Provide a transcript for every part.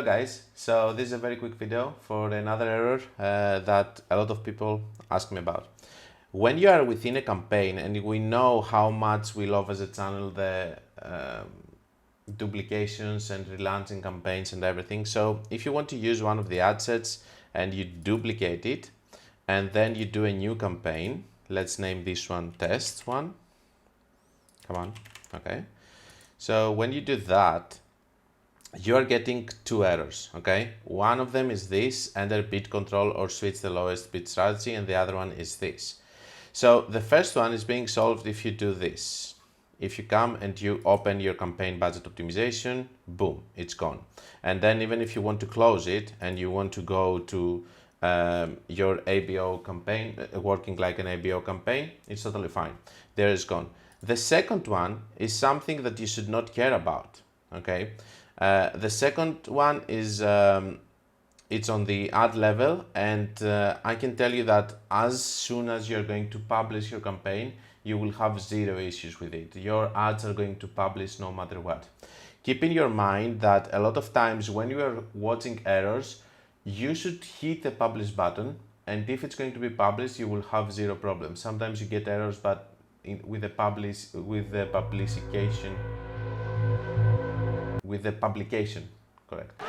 Hello guys, so this is a very quick video for another error that a lot of people ask me about. When you are within a campaign and we know how much we love as a channel the duplications and relaunching campaigns and everything, so if you want to use one of the ad sets and you duplicate it and then you do a new campaign, let's name this one test one, come on, okay. So when you do that, you're getting two errors, okay? One of them is this, enter bit control or switch the lowest bit strategy, and the other one is this. So the first one is being solved if you do this. If you come and you open your campaign budget optimization, boom, it's gone. And then even if you want to close it and you want to go to your ABO campaign, working like an ABO campaign, it's totally fine. There is gone. The second one is something that you should not care about, okay? The second one is it's on the ad level, and I can tell you that as soon as you're going to publish your campaign, you will have zero issues with it. Your ads are going to publish no matter what. Keep in your mind that a lot of times when you are watching errors, you should hit the publish button, and if it's going to be published, you will have zero problems. Sometimes you get errors, but with the publication, correct,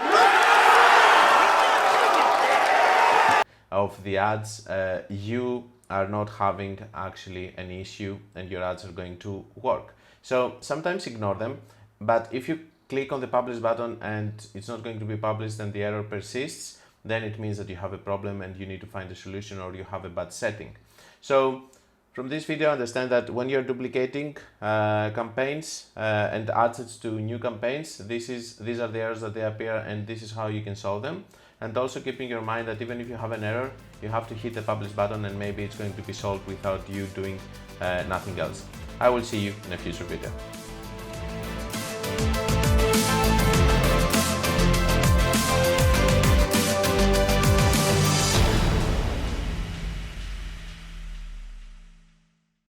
of the ads, you are not having actually an issue and your ads are going to work. So sometimes ignore them, but if you click on the publish button and it's not going to be published and the error persists, then it means that you have a problem and you need to find a solution or you have a bad setting. So from this video, understand that when you're duplicating campaigns and ads to new campaigns, these are the errors that they appear, and this is how you can solve them. And also keeping in your mind that even if you have an error, you have to hit the publish button and maybe it's going to be solved without you doing nothing else. I will see you in a future video.